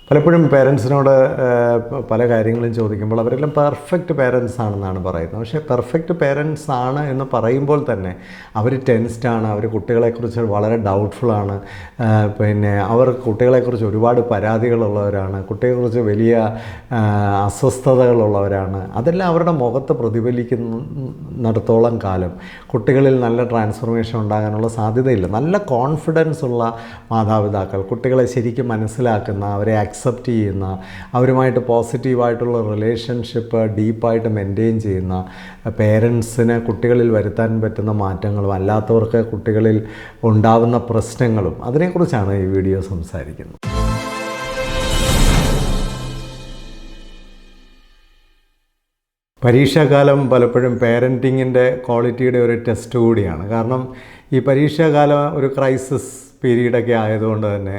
പലപ്പോഴും പേരൻസിനോട് പല കാര്യങ്ങളും ചോദിക്കുമ്പോൾ അവരെല്ലാം പെർഫെക്റ്റ് പേരൻസ് ആണെന്നാണ് പറയുന്നത്. പക്ഷേ പെർഫെക്റ്റ് പേരൻസ് ആണ് എന്ന് പറയുമ്പോൾ തന്നെ അവർ ടെൻസ്ഡാണ്, അവർ കുട്ടികളെക്കുറിച്ച് വളരെ ഡൗട്ട്ഫുള്ളാണ്, പിന്നെ അവർ കുട്ടികളെക്കുറിച്ച് ഒരുപാട് പരാതികളുള്ളവരാണ്, കുട്ടികളെക്കുറിച്ച് വലിയ അസ്വസ്ഥതകളുള്ളവരാണ്. അതെല്ലാം അവരുടെ മുഖത്ത് പ്രതിഫലിക്കുന്നിടത്തോളം കാലം കുട്ടികളിൽ നല്ല ട്രാൻസ്ഫോർമേഷൻ ഉണ്ടാകാനുള്ള സാധ്യതയില്ല. നല്ല കോൺഫിഡൻസ് ഉള്ള മാതാപിതാക്കൾ, കുട്ടികളെ ശരിക്കും മനസ്സിലാക്കുന്ന, അവരെ അക്സെപ്റ്റ് ചെയ്യുന്ന, അവരുമായിട്ട് പോസിറ്റീവായിട്ടുള്ള റിലേഷൻഷിപ്പ് ഡീപ്പായിട്ട് മെയിൻറ്റെയിൻ ചെയ്യുന്ന പേരൻസിന് കുട്ടികളിൽ വരുത്താൻ പറ്റുന്ന മാറ്റങ്ങളും അല്ലാത്തവർക്ക് കുട്ടികളിൽ ഉണ്ടാവുന്ന പ്രശ്നങ്ങളും അതിനെക്കുറിച്ചാണ് ഈ വീഡിയോ സംസാരിക്കുന്നത്. പരീക്ഷാകാലം പലപ്പോഴും പേരൻറ്റിങ്ങിൻ്റെ ക്വാളിറ്റിയുടെ ഒരു ടെസ്റ്റ് കൂടിയാണ്. കാരണം ഈ പരീക്ഷാകാലം ഒരു ക്രൈസിസ് പീരീഡൊക്കെ ആയതുകൊണ്ട് തന്നെ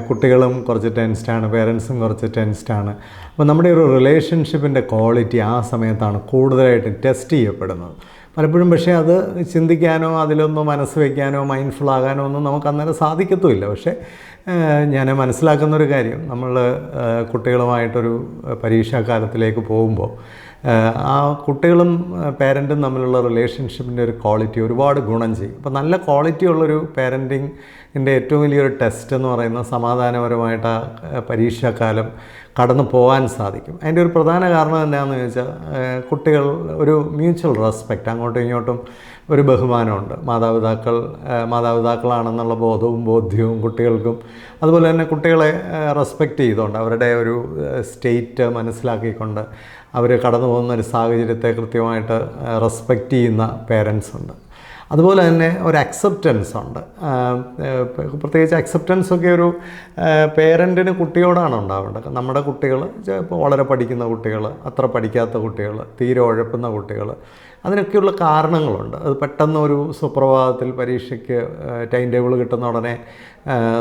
കുട്ടികളും കുറച്ച് ടെൻസ്ഡാണ്, പേരൻസും കുറച്ച് ടെൻസ്ഡാണ്. അപ്പോൾ നമ്മുടെ ഒരു റിലേഷൻഷിപ്പിൻ്റെ ക്വാളിറ്റി ആ സമയത്താണ് കൂടുതലായിട്ട് ടെസ്റ്റ് ചെയ്യപ്പെടുന്നത്. പലപ്പോഴും പക്ഷേ അത് ചിന്തിക്കാനോ അതിലൊന്നും മനസ്സ് വയ്ക്കാനോ മൈൻഡ്ഫുൾ ആകാനോ ഒന്നും നമുക്ക് അന്നേരം സാധിക്കത്തുമില്ല. പക്ഷേ ഞാൻ മനസ്സിലാക്കുന്നൊരു കാര്യം, നമ്മൾ കുട്ടികളുമായിട്ടൊരു പരീക്ഷാകാലത്തിലേക്ക് പോകുമ്പോൾ ആ കുട്ടികളും പേരൻറ്റും തമ്മിലുള്ള റിലേഷൻഷിപ്പിൻ്റെ ഒരു ക്വാളിറ്റി ഒരുപാട് ഗുണം ചെയ്യും. അപ്പോൾ നല്ല ക്വാളിറ്റി ഉള്ളൊരു പേരൻറ്റിങ്ങിൻ്റെ ഏറ്റവും വലിയൊരു ടെസ്റ്റ് എന്ന് പറയുന്നത് സമാധാനപരമായിട്ട് ആ പരീക്ഷാക്കാലം കടന്നു പോകാൻ സാധിക്കും. അതിൻ്റെ ഒരു പ്രധാന കാരണം എന്താണെന്ന് ചോദിച്ചാൽ കുട്ടികൾ ഒരു മ്യൂച്വൽ റെസ്പെക്റ്റ്, അങ്ങോട്ടും ഇങ്ങോട്ടും ഒരു ബഹുമാനമുണ്ട്. മാതാപിതാക്കളാണെന്നുള്ള ബോധ്യവും കുട്ടികൾക്കും, അതുപോലെ തന്നെ കുട്ടികളെ റെസ്പെക്റ്റ് ചെയ്തുകൊണ്ട് അവരുടെ ഒരു സ്റ്റേറ്റ് മനസ്സിലാക്കിക്കൊണ്ട് അവർ കടന്നു പോകുന്നൊരു സാഹചര്യത്തെ കൃത്യമായിട്ട് റെസ്പെക്റ്റ് ചെയ്യുന്ന പേരൻസ് ഉണ്ട്. അതുപോലെ തന്നെ ഒരു അക്സെപ്റ്റൻസ് ഉണ്ട്. പ്രത്യേകിച്ച് അക്സെപ്റ്റൻസൊക്കെ ഒരു പേരൻറ്റിന് കുട്ടിയോടാണ് ഉണ്ടാവേണ്ടത്. നമ്മുടെ കുട്ടികൾ ഇപ്പോൾ വളരെ പഠിക്കുന്ന കുട്ടികൾ, അത്ര പഠിക്കാത്ത കുട്ടികൾ, തീരെ ഉഴപ്പുന്ന കുട്ടികൾ, അതിനൊക്കെയുള്ള കാരണങ്ങളുണ്ട്. അത് പെട്ടെന്ന് ഒരു സുപ്രഭാതത്തിൽ പരീക്ഷയ്ക്ക് ടൈം ടേബിൾ കിട്ടുന്ന ഉടനെ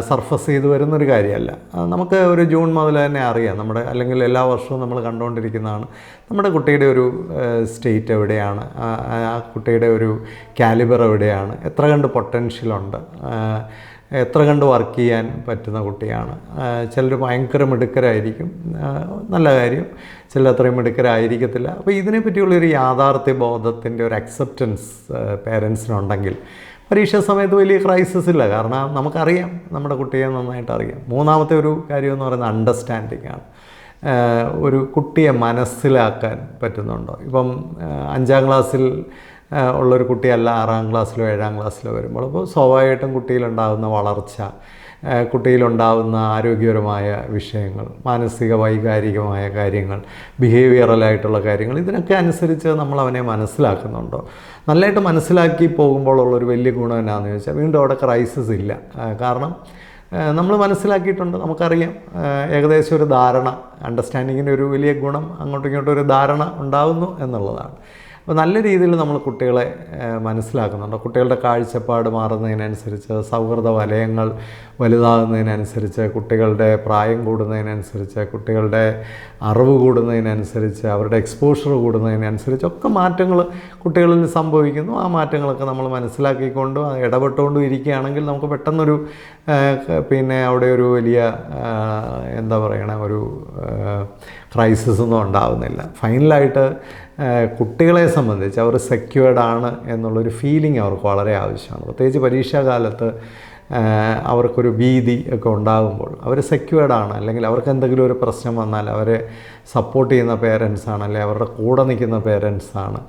സർഫസ് ചെയ്ത് വരുന്നൊരു കാര്യമല്ല. നമുക്ക് ഒരു ജൂൺ മുതൽ തന്നെ അറിയാം, നമ്മുടെ അല്ലെങ്കിൽ എല്ലാ വർഷവും നമ്മൾ കണ്ടുകൊണ്ടിരിക്കുന്നതാണ് നമ്മുടെ കുട്ടിയുടെ ഒരു സ്റ്റേറ്റ് എവിടെയാണ്, ആ കുട്ടിയുടെ ഒരു കാലിബർ എവിടെയാണ്, എത്ര കണ്ട് പൊട്ടൻഷ്യലുണ്ട്, എത്ര കണ്ട് വർക്ക് ചെയ്യാൻ പറ്റുന്ന കുട്ടിയാണ്. ചിലർ ഭയങ്കര മിടുക്കരായിരിക്കും, നല്ല കാര്യം. ചിലർ അത്രയും മിടുക്കരായിരിക്കത്തില്ല. അപ്പോൾ ഇതിനെപ്പറ്റിയുള്ളൊരു യാഥാർത്ഥ്യ ബോധത്തിൻ്റെ ഒരു അക്സെപ്റ്റൻസ് പേരൻസിനുണ്ടെങ്കിൽ പരീക്ഷാ സമയത്ത് വലിയ ക്രൈസിസ് ഇല്ല. കാരണം നമുക്കറിയാം, നമ്മുടെ കുട്ടിയെ നന്നായിട്ട് അറിയാം. മൂന്നാമത്തെ ഒരു കാര്യം എന്ന് പറയുന്നത് അണ്ടർസ്റ്റാൻഡിങ് ആണ്. ഒരു കുട്ടിയെ മനസ്സിലാക്കാൻ പറ്റുന്നുണ്ടോ? ഇപ്പം 5ാം ക്ലാസ്സിൽ ഉള്ളൊരു കുട്ടിയല്ല 6ാം ക്ലാസ്സിലോ 7ാം ക്ലാസ്സിലോ വരുമ്പോൾ അപ്പോൾ സ്വാഭാവികമായിട്ടും കുട്ടിയിലുണ്ടാകുന്ന വളർച്ച, കുട്ടിയിലുണ്ടാകുന്ന ആരോഗ്യപരമായ വിഷയങ്ങൾ, മാനസിക വൈകാരികമായ കാര്യങ്ങൾ, ബിഹേവിയറലായിട്ടുള്ള കാര്യങ്ങൾ, ഇതിനൊക്കെ അനുസരിച്ച് നമ്മൾ അവനെ മനസ്സിലാക്കുന്നുണ്ടോ? നല്ലതായിട്ട് മനസ്സിലാക്കി പോകുമ്പോൾ ഉള്ളൊരു വലിയ ഗുണം എന്നാണെന്ന് ചോദിച്ചാൽ വീണ്ടും അവിടെ ക്രൈസിസ് ഇല്ല. കാരണം നമ്മൾ മനസ്സിലാക്കിയിട്ടുണ്ട്, നമുക്കറിയാം, ഏകദേശം ഒരു ധാരണ, അണ്ടർസ്റ്റാൻഡിങ്ങിൻ്റെ ഒരു വലിയ ഗുണം അങ്ങോട്ടും ഇങ്ങോട്ടും ഒരു ധാരണ ഉണ്ടാകുന്നു എന്നുള്ളതാണ്. അപ്പോൾ നല്ല രീതിയിൽ നമ്മൾ കുട്ടികളെ മനസ്സിലാക്കുന്നുണ്ട്. കുട്ടികളുടെ കാഴ്ചപ്പാട് മാറുന്നതിനനുസരിച്ച്, സൗഹൃദ വലയങ്ങൾ വലുതാകുന്നതിനനുസരിച്ച്, കുട്ടികളുടെ പ്രായം കൂടുന്നതിനനുസരിച്ച്, കുട്ടികളുടെ അറിവ് കൂടുന്നതിനനുസരിച്ച്, അവരുടെ എക്സ്പോഷർ കൂടുന്നതിനനുസരിച്ചൊക്കെ മാറ്റങ്ങൾ കുട്ടികളിൽ സംഭവിക്കുന്നു. ആ മാറ്റങ്ങളൊക്കെ നമ്മൾ മനസ്സിലാക്കിക്കൊണ്ട് ഇടപെട്ടുകൊണ്ടും ഇരിക്കുകയാണെങ്കിൽ നമുക്ക് പെട്ടെന്നൊരു അവിടെ ഒരു വലിയ എന്താ പറയണ ഒരു ക്രൈസിസ് ഒന്നും ഉണ്ടാകുന്നില്ല. ഫൈനലായിട്ട് കുട്ടികളെ സംബന്ധിച്ച് അവർ സെക്യൂർഡാണ് എന്നുള്ളൊരു ഫീലിംഗ് അവർക്ക് വളരെ ആവശ്യമാണ്. പ്രത്യേകിച്ച് പരീക്ഷാകാലത്ത് അവർക്കൊരു ഭീതി ഒക്കെ ഉണ്ടാകുമ്പോൾ അവർ സെക്യൂർഡാണ്, അല്ലെങ്കിൽ അവർക്ക് എന്തെങ്കിലും ഒരു പ്രശ്നം വന്നാൽ അവരെ സപ്പോർട്ട് ചെയ്യുന്ന പേരൻസാണ്, അല്ലെങ്കിൽ അവരുടെ കൂടെ നിൽക്കുന്ന പേരൻസാണ്.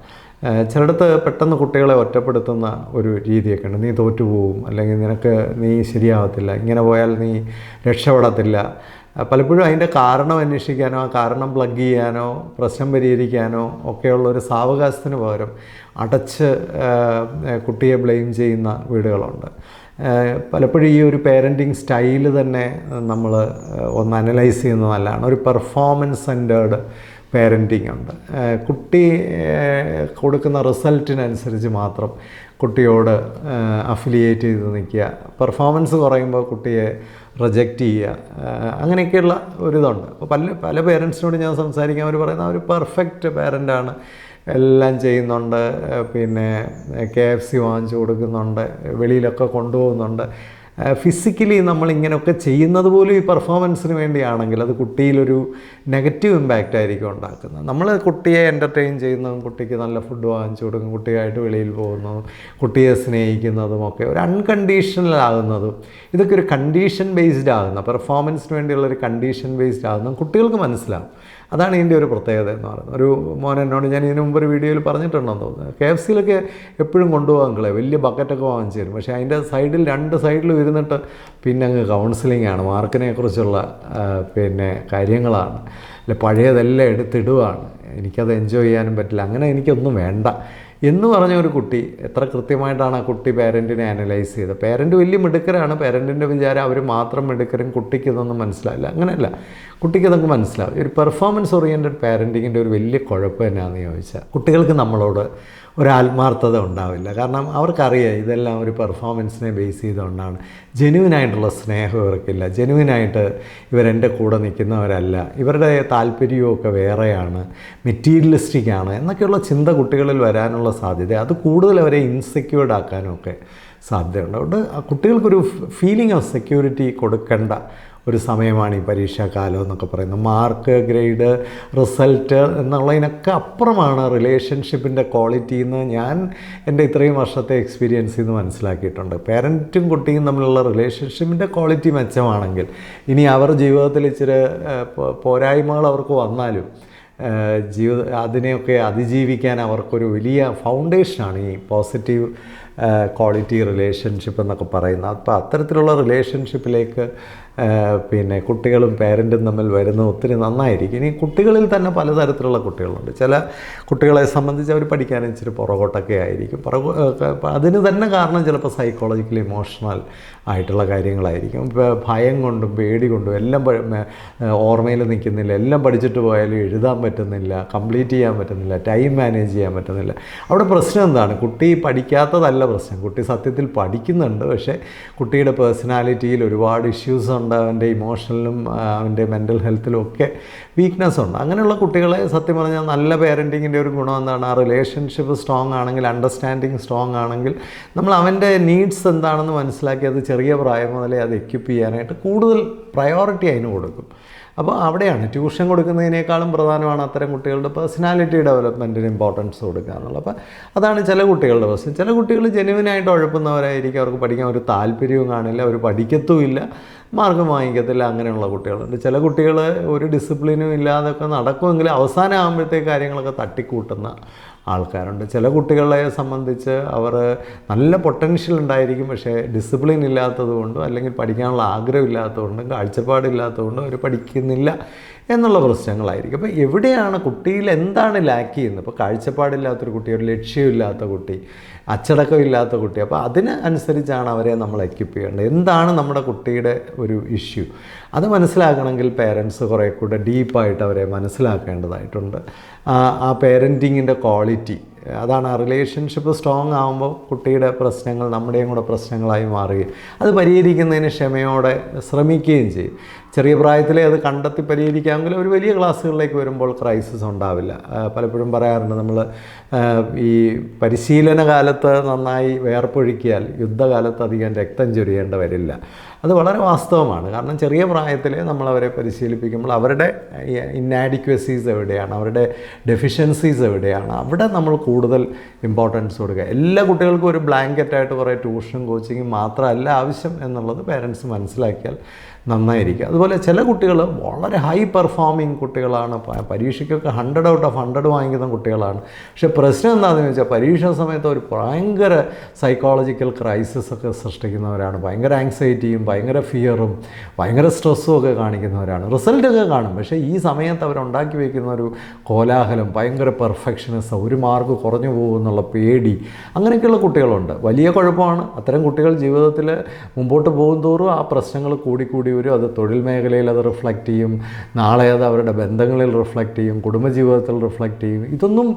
ചിലയിടത്ത് പെട്ടെന്ന് കുട്ടികളെ ഒറ്റപ്പെടുത്തുന്ന ഒരു രീതിയൊക്കെ ഉണ്ട്. നീ തോറ്റുപോകും, അല്ലെങ്കിൽ നീ ശരിയാവത്തില്ല, ഇങ്ങനെ പോയാൽ നീ രക്ഷപ്പെടത്തില്ല. പലപ്പോഴും അതിൻ്റെ കാരണം അന്വേഷിക്കാനോ ആ കാരണം പ്ലഗ് ചെയ്യാനോ പ്രശ്നം പരിഹരിക്കാനോ ഒക്കെയുള്ളൊരു സാവകാശത്തിന് പകരം അടച്ച് കുട്ടിയെ ബ്ലെയിം ചെയ്യുന്ന വീടുകളുണ്ട്. പലപ്പോഴും ഈ ഒരു പേരൻറ്റിങ് സ്റ്റൈല് തന്നെ നമ്മൾ ഒന്ന് അനലൈസ് ചെയ്യുന്നത് നല്ലതാണ്. ഒരു പെർഫോമൻസ് സെൻറ്റേർഡ് പേരൻറ്റിങ് ഉണ്ട്. കുട്ടി കൊടുക്കുന്ന റിസൾട്ടിനനുസരിച്ച് മാത്രം കുട്ടിയോട് അഫിലിയേറ്റ് ചെയ്ത് നിൽക്കുക, പെർഫോമൻസ് കുറയുമ്പോൾ കുട്ടിയെ റിജക്റ്റ് ചെയ്യുക, അങ്ങനെയൊക്കെയുള്ള ഒരിതുണ്ട്. അപ്പോൾ പല പേരൻസിനോട് ഞാൻ സംസാരിക്കാൻ അവർ പറയുന്ന ഒരു പെർഫെക്റ്റ് പേരൻ്റാണ്, എല്ലാം ചെയ്യുന്നുണ്ട്, പിന്നെ KFC വാങ്ങിച്ചു കൊടുക്കുന്നുണ്ട്, വെളിയിലൊക്കെ കൊണ്ടുപോകുന്നുണ്ട്, ഫിസിക്കലി നമ്മളിങ്ങനെയൊക്കെ ചെയ്യുന്നത് പോലും ഈ പെർഫോമൻസിന് വേണ്ടിയാണെങ്കിൽ അത് കുട്ടിയിലൊരു നെഗറ്റീവ് ഇമ്പാക്റ്റ് ആയിരിക്കും ഉണ്ടാക്കുന്നത്. നമ്മൾ കുട്ടിയെ എൻ്റർടൈൻ ചെയ്യുന്നതും കുട്ടിക്ക് നല്ല ഫുഡ് വാങ്ങിച്ചു കൊടുക്കും, കുട്ടിയായിട്ട് വെളിയിൽ പോകുന്നതും കുട്ടിയെ സ്നേഹിക്കുന്നതും ഒക്കെ ഒരു അൺകണ്ടീഷണൽ ആകുന്നതും ഇതൊക്കെ ഒരു കണ്ടീഷൻ ബേസ്ഡ് ആകുന്ന പെർഫോമൻസിന് വേണ്ടിയുള്ളൊരു കണ്ടീഷൻ ബേസ്ഡ് ആകുന്നതും കുട്ടികൾക്ക് മനസ്സിലാവും. അതാണ് ഇതിൻ്റെ ഒരു പ്രത്യേകത എന്ന് പറയുന്നത്. ഒരു മോൻ എന്നോട് ഞാൻ ഇതിനു മുമ്പ് ഒരു വീഡിയോയിൽ പറഞ്ഞിട്ടുണ്ടെന്ന് തോന്നുന്നു, KFC-യിലൊക്കെ എപ്പോഴും കൊണ്ടുപോകാൻ വലിയ ബക്കറ്റൊക്കെ വാങ്ങിച്ചു തരും. പക്ഷേ അതിൻ്റെ സൈഡിൽ 2 സൈഡിലും ഇരുന്നിട്ട് പിന്നെ അങ്ങ് കൗൺസിലിംഗ് ആണ്, മാർക്കിനെക്കുറിച്ചുള്ള കാര്യങ്ങളാണ്, അല്ല പഴയതെല്ലാം എടുത്തിടുവാണ്, എനിക്കത് എൻജോയ് ചെയ്യാനും പറ്റില്ല, അങ്ങനെ എനിക്കൊന്നും വേണ്ട എന്ന് പറഞ്ഞ ഒരു കുട്ടി എത്ര കൃത്യമായിട്ടാണ് ആ കുട്ടി പേരൻറ്റിനെ അനലൈസ് ചെയ്തത്. പേരൻറ്റ് വലിയ മിടുക്കരാണ്, പേരൻറ്റിൻ്റെ വിചാരം അവർ മാത്രം മിടുക്കരും, കുട്ടിക്ക് ഇതൊന്നും മനസ്സിലാവില്ല. അങ്ങനെയല്ല, കുട്ടിക്ക് ഇതൊക്കെ മനസ്സിലാവും. ഒരു പെർഫോമൻസ് ഓറിയൻറ്റഡ് പാരൻറ്റിങ്ങിൻ്റെ ഒരു വലിയ കുഴപ്പം എന്നാന്ന് ചോദിച്ചാൽ കുട്ടികൾക്ക് നമ്മളോട് ഒരാത്മാർത്ഥത ഉണ്ടാവില്ല. കാരണം അവർക്കറിയാം ഇതെല്ലാം ഒരു പെർഫോമൻസിനെ ബേസ് ചെയ്തുകൊണ്ടാണ്. ജെനുവിനായിട്ടുള്ള സ്നേഹം ഇവർക്കില്ല, ജെനുവിനായിട്ട് ഇവരെൻ്റെ കൂടെ നിൽക്കുന്നവരല്ല, ഇവരുടെ താല്പര്യമൊക്കെ വേറെയാണ്, മെറ്റീരിയലിസ്റ്റിക്കാണ് എന്നൊക്കെയുള്ള ചിന്ത കുട്ടികളിൽ വരാനുള്ള സാധ്യത, അത് കൂടുതൽ അവരെ ഇൻസെക്യൂർഡ് ആക്കാനൊക്കെ സാധ്യതയുണ്ട്. അതുകൊണ്ട് കുട്ടികൾക്കൊരു ഫീലിംഗ് ഓഫ് സെക്യൂരിറ്റി കൊടുക്കേണ്ട ഒരു സമയമാണ് ഈ പരീക്ഷാകാലം എന്നൊക്കെ പറയുന്നത്. മാർക്ക്, ഗ്രേഡ്, റിസൾട്ട് എന്നുള്ളതിനൊക്കെ അപ്പുറമാണ് റിലേഷൻഷിപ്പിൻ്റെ ക്വാളിറ്റി എന്ന് ഞാൻ എൻ്റെ ഇത്രയും വർഷത്തെ എക്സ്പീരിയൻസിൽ നിന്ന് മനസ്സിലാക്കിയിട്ടുണ്ട്. പേരൻറ്റും കുട്ടിയും തമ്മിലുള്ള റിലേഷൻഷിപ്പിൻ്റെ ക്വാളിറ്റി മെച്ചമാണെങ്കിൽ ഇനി അവർ ജീവിതത്തിൽ ഇച്ചിരി പോരായ്മകൾ അവർക്ക് വന്നാലും അതിനെയൊക്കെ അതിജീവിക്കാൻ അവർക്കൊരു വലിയ ഫൗണ്ടേഷനാണ് ഈ പോസിറ്റീവ് ക്വാളിറ്റി റിലേഷൻഷിപ്പ് എന്നൊക്കെ പറയുന്നത്. അപ്പോൾ അത്തരത്തിലുള്ള റിലേഷൻഷിപ്പിലേക്ക് കുട്ടികളും പേരൻറ്റും തമ്മിൽ വരുന്നത് ഒത്തിരി നന്നായിരിക്കും. ഇനി കുട്ടികളിൽ തന്നെ പലതരത്തിലുള്ള കുട്ടികളുണ്ട്. ചില കുട്ടികളെ സംബന്ധിച്ച് അവർ പഠിക്കാൻ ഇച്ചിരി പുറകോട്ടൊക്കെ ആയിരിക്കും. അതിന് തന്നെ കാരണം ചിലപ്പോൾ സൈക്കോളജിക്കലി ഇമോഷണൽ ആയിട്ടുള്ള കാര്യങ്ങളായിരിക്കും. ഇപ്പോൾ ഭയം കൊണ്ടും പേടി കൊണ്ടും എല്ലാം ഓർമ്മയിൽ നിൽക്കുന്നില്ല, എല്ലാം പഠിച്ചിട്ട് പോയാലും എഴുതാൻ പറ്റുന്നില്ല, കംപ്ലീറ്റ് ചെയ്യാൻ പറ്റുന്നില്ല, ടൈം മാനേജ് ചെയ്യാൻ പറ്റുന്നില്ല. അവിടെ പ്രശ്നം എന്താണ്? കുട്ടി പഠിക്കാത്തതല്ല പ്രശ്നം, കുട്ടി സത്യത്തിൽ പഠിക്കുന്നുണ്ട്. പക്ഷേ കുട്ടിയുടെ പേഴ്സണാലിറ്റിയിൽ ഒരുപാട് ഇഷ്യൂസ് ഉണ്ട്, അവൻ്റെ ഇമോഷണലും അവൻ്റെ മെൻ്റൽ ഹെൽത്തിലും ഒക്കെ വീക്ക്നെസ് ഉണ്ട്. അങ്ങനെയുള്ള കുട്ടികളെ സത്യം പറഞ്ഞാൽ നല്ല പേരൻറ്റിങ്ങിൻ്റെ ഒരു ഗുണം എന്താണ്? ആ റിലേഷൻഷിപ്പ് സ്ട്രോങ് ആണെങ്കിൽ, അണ്ടർസ്റ്റാൻഡിങ് സ്ട്രോങ് ആണെങ്കിൽ നമ്മൾ അവൻ്റെ നീഡ്സ് എന്താണെന്ന് മനസ്സിലാക്കി അത് ചെറിയ പ്രായം മുതലേ അത് എക്യുപ്പ് ചെയ്യാനായിട്ട് കൂടുതൽ പ്രയോറിറ്റി അതിന് കൊടുക്കും. അപ്പോൾ അവിടെയാണ് ട്യൂഷൻ കൊടുക്കുന്നതിനേക്കാളും പ്രധാനമാണ് അത്തരം കുട്ടികളുടെ പേഴ്സണാലിറ്റി ഡെവലപ്മെൻറ്റിന് ഇമ്പോർട്ടൻസ് കൊടുക്കുക എന്നുള്ളത്. അപ്പോൾ അതാണ് ചില കുട്ടികളുടെ പ്രശ്നം. ചില കുട്ടികൾ ജെനുവിനായിട്ട് ഉഴപ്പുന്നവരായിരിക്കും, അവർക്ക് പഠിക്കാൻ ഒരു താല്പര്യവും കാണില്ല, അവർ പഠിക്കത്തുമില്ല, മാർക്കും വാങ്ങിക്കത്തില്ല, അങ്ങനെയുള്ള കുട്ടികളുണ്ട്. ചില കുട്ടികൾ ഒരു ഡിസിപ്ലിനും ഇല്ലാതൊക്കെ നടക്കുമെങ്കിൽ അവസാനം ആകുമ്പോഴത്തേക്ക് കാര്യങ്ങളൊക്കെ തട്ടിക്കൂട്ടുന്ന ആൾക്കാരുണ്ട്. ചില കുട്ടികളെ സംബന്ധിച്ച് അവർ നല്ല പൊട്ടൻഷ്യൽ ഉണ്ടായിരിക്കും, പക്ഷേ ഡിസിപ്ലിൻ ഇല്ലാത്തതുകൊണ്ടും അല്ലെങ്കിൽ പഠിക്കാനുള്ള ആഗ്രഹം ഇല്ലാത്തതുകൊണ്ടും കാഴ്ചപ്പാടില്ലാത്തതുകൊണ്ടും അവർ പഠിക്കുന്നില്ല എന്നുള്ള പ്രശ്നങ്ങളായിരിക്കും. അപ്പോൾ എവിടെയാണ് കുട്ടിയിൽ എന്താണ് ലാക്ക് ചെയ്യുന്നത്? ഇപ്പോൾ കാഴ്ചപ്പാടില്ലാത്തൊരു കുട്ടി, ഒരു ലക്ഷ്യമില്ലാത്ത കുട്ടി, അച്ചടക്കമില്ലാത്ത കുട്ടി, അപ്പോൾ അതിന് അനുസരിച്ചാണ് അവരെ നമ്മൾ എക്യുപ്പ് ചെയ്യേണ്ടത്. എന്താണ് നമ്മുടെ കുട്ടിയുടെ ഒരു ഇഷ്യൂ അത് മനസ്സിലാക്കണമെങ്കിൽ പേരൻസ് കുറേ കൂടെ ഡീപ്പായിട്ട് അവരെ മനസ്സിലാക്കേണ്ടതായിട്ടുണ്ട്. ആ പേരൻറ്റിങ്ങിൻ്റെ ക്വാളിറ്റി അതാണ്. ആ റിലേഷൻഷിപ്പ് സ്ട്രോങ് ആകുമ്പോൾ കുട്ടിയുടെ പ്രശ്നങ്ങൾ നമ്മുടെയും കൂടെ പ്രശ്നങ്ങളായി മാറുകയും അത് പരിഹരിക്കുന്നതിന് ക്ഷമയോടെ ശ്രമിക്കുകയും ചെയ്യും. ചെറിയ പ്രായത്തിലേ അത് കണ്ടെത്തി പരിഹരിക്കാമെങ്കിൽ ഒരു വലിയ ക്ലാസ്സുകളിലേക്ക് വരുമ്പോൾ ക്രൈസിസ് ഉണ്ടാവില്ല. പലപ്പോഴും പറയാറുണ്ട് നമ്മൾ ഈ പരിശീലന കാലത്ത് നന്നായി വേർപ്പൊഴുക്കിയാൽ യുദ്ധകാലത്ത് അധികം രക്തം ചൊരിയേണ്ട വരില്ല. അത് വളരെ വാസ്തവമാണ്. കാരണം ചെറിയ പ്രായത്തിലേ നമ്മളവരെ പരിശീലിപ്പിക്കുമ്പോൾ അവരുടെ ഇന്നാഡിക്വസീസ് എവിടെയാണ്, അവരുടെ ഡെഫിഷ്യൻസീസ് എവിടെയാണ്, അവിടെ നമ്മൾ കൂടുതൽ ഇമ്പോർട്ടൻസ് കൊടുക്കുക. എല്ലാ കുട്ടികൾക്കും ഒരു ബ്ലാങ്കറ്റായിട്ട് കുറേ ട്യൂഷനും കോച്ചിങ്ങും മാത്രമല്ല ആവശ്യം എന്നുള്ളത് പേരൻസ് മനസ്സിലാക്കിയാൽ നന്നായിരിക്കും. അതുപോലെ ചില കുട്ടികൾ വളരെ ഹൈ പെർഫോമിങ് കുട്ടികളാണ്, പരീക്ഷയ്ക്കൊക്കെ 100 ഔട്ട് ഓഫ് 100 വാങ്ങിക്കുന്ന കുട്ടികളാണ്. പക്ഷേ പ്രശ്നം എന്താണെന്ന് വെച്ചാൽ പരീക്ഷാ സമയത്ത് ഒരു ഭയങ്കര സൈക്കോളജിക്കൽ ക്രൈസിസ് ഒക്കെ സൃഷ്ടിക്കുന്നവരാണ്. ഭയങ്കര ആങ്സൈറ്റിയും ഭയങ്കര ഫിയറും ഭയങ്കര സ്ട്രെസ്സും ഒക്കെ കാണിക്കുന്നവരാണ്. റിസൾട്ടൊക്കെ കാണും, പക്ഷേ ഈ സമയത്ത് അവരുണ്ടാക്കി വയ്ക്കുന്ന ഒരു കോലാഹലം, ഭയങ്കര പെർഫെക്ഷനിസം, ഒരു മാർക്ക് കുറഞ്ഞു പോകുമെന്നുള്ള പേടി, അങ്ങനെയൊക്കെയുള്ള കുട്ടികളുണ്ട്. വലിയ കുഴപ്പമാണ്. അത്തരം കുട്ടികൾ ജീവിതത്തിൽ മുമ്പോട്ട് പോകും തോറും ആ പ്രശ്നങ്ങൾ കൂടി കൂടി വരും. അത് തൊഴിൽ മേഖലയിൽ അത് റിഫ്ലക്റ്റ് ചെയ്യും, നാളെ അത് അവരുടെ ബന്ധങ്ങളിൽ റിഫ്ലക്റ്റ് ചെയ്യും, കുടുംബജീവിതത്തിൽ റിഫ്ലക്റ്റ് ചെയ്യും. ഇതൊന്നും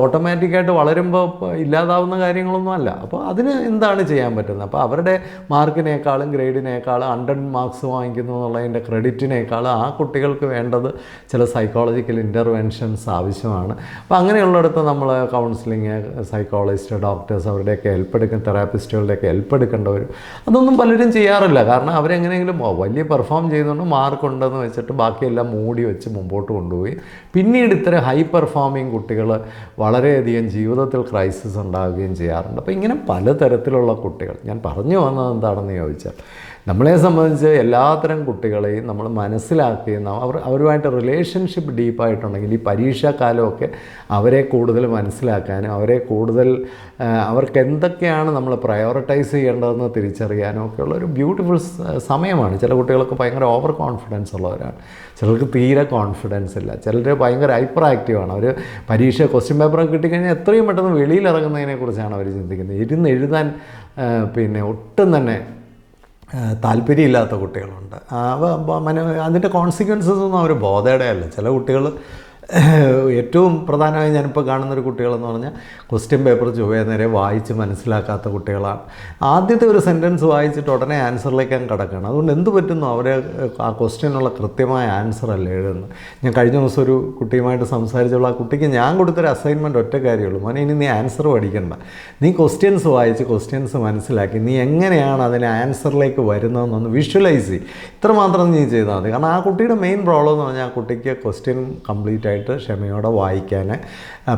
ഓട്ടോമാറ്റിക്കായിട്ട് വളരുമ്പോൾ ഇല്ലാതാവുന്ന കാര്യങ്ങളൊന്നും അല്ല. അപ്പോൾ അതിന് എന്താണ് ചെയ്യാൻ പറ്റുന്നത്? അപ്പോൾ അവരുടെ മാർക്കിനേക്കാളും ഗ്രേഡിനേക്കാളും 100 മാർക്സ് വാങ്ങിക്കുന്നു എന്നുള്ളതിൻ്റെ ക്രെഡിറ്റിനേക്കാളും ആ കുട്ടികൾക്ക് വേണ്ടത് ചില സൈക്കോളജിക്കൽ ഇൻ്റർവെൻഷൻസ് ആവശ്യമാണ്. അപ്പോൾ അങ്ങനെയുള്ളിടത്ത് നമ്മൾ കൗൺസിലിങ്, സൈക്കോളജിസ്റ്റ്, ഡോക്ടേഴ്സ്, അവരുടെയൊക്കെ ഹെൽപ്പ് എടുക്കുന്ന തെറാപ്പിസ്റ്റുകളുടെയൊക്കെ ഹെൽപ്പ് എടുക്കേണ്ടി വരും. അതൊന്നും പലരും ചെയ്യാറില്ല. കാരണം അവരെങ്ങനെയെങ്കിലും വലിയ പെർഫോം ചെയ്യുന്നുണ്ട്, മാർക്കുണ്ടെന്ന് വെച്ചിട്ട് ബാക്കിയെല്ലാം മൂടി വെച്ച് മുമ്പോട്ട് കൊണ്ടുപോയി പിന്നീട് ഇത്തരം ഹൈ പെർഫോമിങ് കുട്ടികൾ വളരെയധികം ജീവിതത്തിൽ ക്രൈസിസ് ഉണ്ടാവുകയും ചെയ്യാറുണ്ട്. അപ്പോൾ ഇങ്ങനെ പലതരത്തിലുള്ള കുട്ടികൾ, ഞാൻ പറഞ്ഞു വന്നത് എന്താണെന്ന് ചോദിച്ചാൽ, നമ്മളെ സംബന്ധിച്ച് എല്ലാത്തരം കുട്ടികളെയും നമ്മൾ മനസ്സിലാക്കുകയും അവരുമായിട്ട് റിലേഷൻഷിപ്പ് ഡീപ്പായിട്ടുണ്ടെങ്കിൽ ഈ പരീക്ഷാക്കാലമൊക്കെ അവരെ കൂടുതൽ മനസ്സിലാക്കാനും അവരെ കൂടുതൽ അവർക്ക് എന്തൊക്കെയാണ് നമ്മൾ പ്രയോറിറ്റൈസ് ചെയ്യേണ്ടതെന്ന് തിരിച്ചറിയാനും ഒക്കെയുള്ള ഒരു ബ്യൂട്ടിഫുൾ സമയമാണ്. ചില കുട്ടികൾക്ക് ഭയങ്കര ഓവർ കോൺഫിഡൻസ് ഉള്ളവരാണ്, ചിലർക്ക് തീരെ കോൺഫിഡൻസ് ഇല്ല, ചിലർ ഭയങ്കര ഹൈപ്പർ ആക്റ്റീവാണ്. അവർ പരീക്ഷ ക്വസ്റ്റ്യൻ പേപ്പറൊക്കെ കിട്ടിക്കഴിഞ്ഞാൽ എത്രയും പെട്ടെന്ന് വെളിയിലിറങ്ങുന്നതിനെക്കുറിച്ചാണ് അവർ ചിന്തിക്കുന്നത്. ഇരുന്ന് എഴുതാൻ ഒട്ടും തന്നെ താല്പര്യമില്ലാത്ത കുട്ടികളുണ്ട്. അതിൻ്റെ കോൺസിക്വൻസസ് ഒന്നും അവർ ബോധേടയല്ല. ചില കുട്ടികൾ ഏറ്റവും പ്രധാനമായി ഞാനിപ്പോൾ കാണുന്നൊരു കുട്ടികളെന്ന് പറഞ്ഞാൽ ക്വസ്റ്റ്യൻ പേപ്പർ ചൊവ്വേ നേരെ വായിച്ച് മനസ്സിലാക്കാത്ത കുട്ടികളാണ്. ആദ്യത്തെ ഒരു സെൻറ്റൻസ് വായിച്ചിട്ട് ഉടനെ ആൻസറിലേക്ക് കിടക്കുകയാണ്. അതുകൊണ്ട് എന്ത് പറ്റുന്നു, അവരെ ആ ക്വസ്റ്റ്യനുള്ള കൃത്യമായ ആൻസർ അല്ല എഴുതുന്നത്. ഞാൻ കഴിഞ്ഞ ദിവസം ഒരു കുട്ടിയുമായിട്ട് സംസാരിച്ചുള്ള ആ കുട്ടിക്ക് ഞാൻ കൊടുത്തൊരു അസൈൻമെൻറ്റ് ഒറ്റ കാര്യമുള്ളൂ, മോനെ ഇനി നീ ആൻസർ പഠിക്കണ്ട, നീ ക്വസ്റ്റ്യൻസ് വായിച്ച് ക്വസ്റ്റ്യൻസ് മനസ്സിലാക്കി നീ എങ്ങനെയാണ് അതിന് ആൻസറിലേക്ക് വരുന്നതെന്നൊന്ന് വിഷ്വലൈസ് ചെയ്യും. ഇത്രമാത്രം നീ ചെയ്താൽ മതി. കാരണം ആ കുട്ടിയുടെ മെയിൻ പ്രോബ്ലം എന്ന് പറഞ്ഞാൽ ആ കുട്ടിക്ക് ക്വസ്റ്റ്യൻ കംപ്ലീറ്റ് ക്ഷമയോടെ വായിക്കാൻ,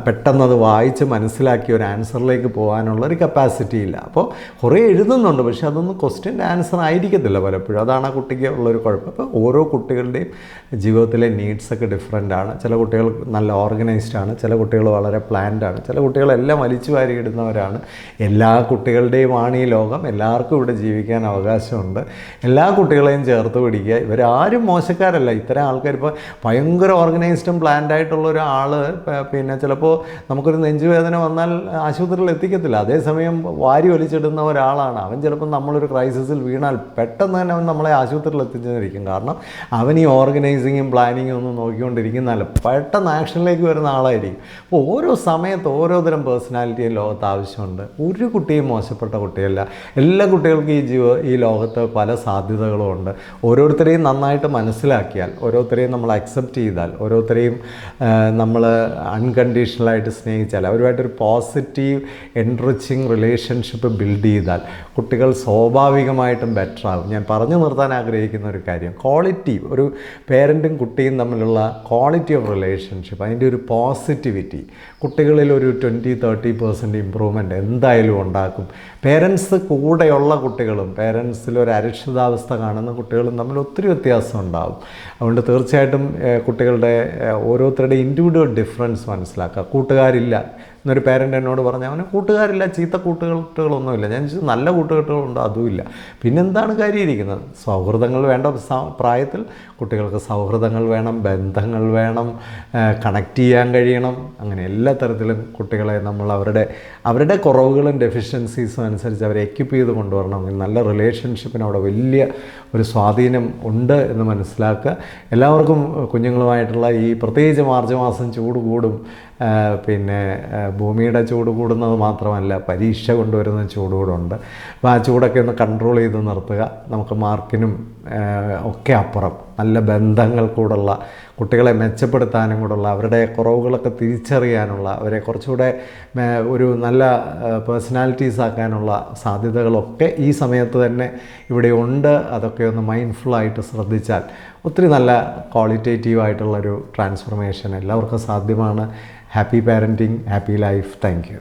പെട്ടെന്നത് വായിച്ച് മനസ്സിലാക്കി ഒരു ആൻസറിലേക്ക് പോകാനുള്ളൊരു കപ്പാസിറ്റി ഇല്ല. അപ്പോൾ കുറേ എഴുതുന്നുണ്ട്, പക്ഷെ അതൊന്നും ക്വസ്റ്റ്യൻ്റെ ആൻസർ ആയിരിക്കത്തില്ല പലപ്പോഴും. അതാണ് ആ കുട്ടിക്ക് ഉള്ളൊരു കുഴപ്പം. അപ്പോൾ ഓരോ കുട്ടികളുടെയും ജീവിതത്തിലെ നീഡ്സൊക്കെ ഡിഫറെൻ്റ് ആണ്. ചില കുട്ടികൾ നല്ല ഓർഗനൈസ്ഡ് ആണ്, ചില കുട്ടികൾ വളരെ പ്ലാൻഡ് ആണ്, ചില കുട്ടികളെല്ലാം വലിച്ചു വാരി ഇടുന്നവരാണ്. എല്ലാ കുട്ടികളുടെയും ആണ് ഈ ലോകം, എല്ലാവർക്കും ഇവിടെ ജീവിക്കാൻ അവകാശമുണ്ട്. എല്ലാ കുട്ടികളെയും ചേർത്ത് പിടിക്കുക. ഇവരാരും മോശക്കാരല്ല. ഇത്തരം ആൾക്കാർ ഇപ്പോൾ ഭയങ്കര ഓർഗനൈസ്ഡും പ്ലാൻഡ് ആയിട്ടുള്ള ഒരാൾ ചിലപ്പോൾ നമുക്കൊരു നെഞ്ചുവേദന വന്നാൽ ആശുപത്രിയിൽ എത്തിക്കത്തില്ല. അതേസമയം വാരി വലിച്ചിടുന്ന ഒരാളാണ് അവൻ. ചിലപ്പോൾ നമ്മളൊരു ക്രൈസിസിൽ വീണാൽ പെട്ടെന്ന് തന്നെ അവൻ നമ്മളെ ആശുപത്രിയിൽ എത്തിച്ചിരിക്കും. കാരണം അവൻ ഈ ഓർഗനൈസിങ്ങും പ്ലാനിങ്ങും ഒന്നും നോക്കിക്കൊണ്ടിരിക്കുന്നതല്ല, പെട്ടെന്ന് ആക്ഷനിലേക്ക് വരുന്ന ആളായിരിക്കും. അപ്പോൾ ഓരോ സമയത്ത് ഓരോ തരം പേഴ്സണാലിറ്റിയും ലോകത്ത് ആവശ്യമുണ്ട്. ഒരു കുട്ടിയും മോശപ്പെട്ട കുട്ടിയല്ല. എല്ലാ കുട്ടികൾക്കും ഈ ലോകത്ത് പല സാധ്യതകളും ഉണ്ട്. ഓരോരുത്തരെയും നന്നായിട്ട് മനസ്സിലാക്കിയാൽ, ഓരോരുത്തരെയും നമ്മൾ അക്സെപ്റ്റ് ചെയ്താൽ, ഓരോരുത്തരെയും നമ്മൾ അൺകണ്ടീഷണലായിട്ട് സ്നേഹിച്ചാൽ, അവരുമായിട്ടൊരു പോസിറ്റീവ് എൻറിച്ചിങ് റിലേഷൻഷിപ്പ് ബിൽഡ് ചെയ്താൽ കുട്ടികൾ സ്വാഭാവികമായിട്ടും ബെറ്റർ ആകും. ഞാൻ പറഞ്ഞു നിർത്താൻ ആഗ്രഹിക്കുന്ന ഒരു കാര്യം, ക്വാളിറ്റി, ഒരു പേരൻറ്റും കുട്ടിയും തമ്മിലുള്ള ക്വാളിറ്റി ഓഫ് റിലേഷൻഷിപ്പ്, അതിൻ്റെ ഒരു പോസിറ്റിവിറ്റി കുട്ടികളിൽ ഒരു 20-30% ഇമ്പ്രൂവ്മെൻറ്റ് എന്തായാലും ഉണ്ടാക്കും. പേരൻസ് കൂടെയുള്ള കുട്ടികളും പേരൻസിലൊരു അരക്ഷിതാവസ്ഥ കാണുന്ന കുട്ടികളും തമ്മിൽ ഒത്തിരി വ്യത്യാസം ഉണ്ടാകും. അതുകൊണ്ട് തീർച്ചയായിട്ടും കുട്ടികളുടെ ഓരോരുത്തരുടെ ഇൻഡിവിജ്വൽ ഡിഫറൻസ് മനസ്സിലാക്കുക. കൂട്ടുകാരില്ല എന്നൊരു പേരൻ്റ് എന്നോട് പറഞ്ഞാൽ അവന് കൂട്ടുകാരില്ല, ചീത്ത കൂട്ടുകെട്ടുകളൊന്നുമില്ല. ഞാൻ ചോദിച്ചു നല്ല കൂട്ടുകെട്ടുകളുണ്ടോ? അതുമില്ല. പിന്നെന്താണ് കാര്യം ഇരിക്കുന്നത്? സൗഹൃദങ്ങൾ വേണ്ട പ്രായത്തിൽ കുട്ടികൾക്ക് സൗഹൃദങ്ങൾ വേണം, ബന്ധങ്ങൾ വേണം, കണക്ട് ചെയ്യാൻ കഴിയണം. അങ്ങനെ എല്ലാ തരത്തിലും കുട്ടികളെ നമ്മൾ അവരുടെ കുറവുകളും ഡെഫിഷ്യൻസീസും അനുസരിച്ച് അവരെ എക്യുപ്പ് ചെയ്ത് കൊണ്ടുവരണമെങ്കിൽ നല്ല റിലേഷൻഷിപ്പിന് അവിടെ വലിയ ഒരു സ്വാധീനം ഉണ്ട് എന്ന് മനസ്സിലാക്കുക. എല്ലാവർക്കും കുഞ്ഞുങ്ങളുമായിട്ടുള്ള പ്രത്യേകിച്ച് മാർച്ച് മാസം ചൂട് കൂടും. ഭൂമിയുടെ ചൂട് കൂടുന്നത് മാത്രമല്ല, പരീക്ഷ കൊണ്ടുവരുന്ന ചൂട് കൂടുണ്ട്. അപ്പോൾ ആ ചൂടൊക്കെ ഒന്ന് കൺട്രോൾ ചെയ്ത് നിർത്തുക. നമുക്ക് മാർക്കിനും ഒക്കെ അപ്പുറം നല്ല ബന്ധങ്ങൾ കൂടുള്ള കുട്ടികളെ മെച്ചപ്പെടുത്താനും കൂടെയുള്ള, അവരുടെ കുറവുകളൊക്കെ തിരിച്ചറിയാനുള്ള, അവരെ കുറച്ചുകൂടെ ഒരു നല്ല പേഴ്സണാലിറ്റീസ് ആക്കാനുള്ള സാധ്യതകളൊക്കെ ഈ സമയത്ത് തന്നെ ഇവിടെ ഉണ്ട്. അതൊക്കെ ഒന്ന് മൈൻഡ്ഫുള്ളായിട്ട് ശ്രദ്ധിച്ചാൽ ഒത്തിരി നല്ല ക്വാളിറ്റേറ്റീവായിട്ടുള്ളൊരു ട്രാൻസ്ഫോർമേഷൻ എല്ലാവർക്കും സാധ്യമാണ്. Happy parenting, happy life. Thank you.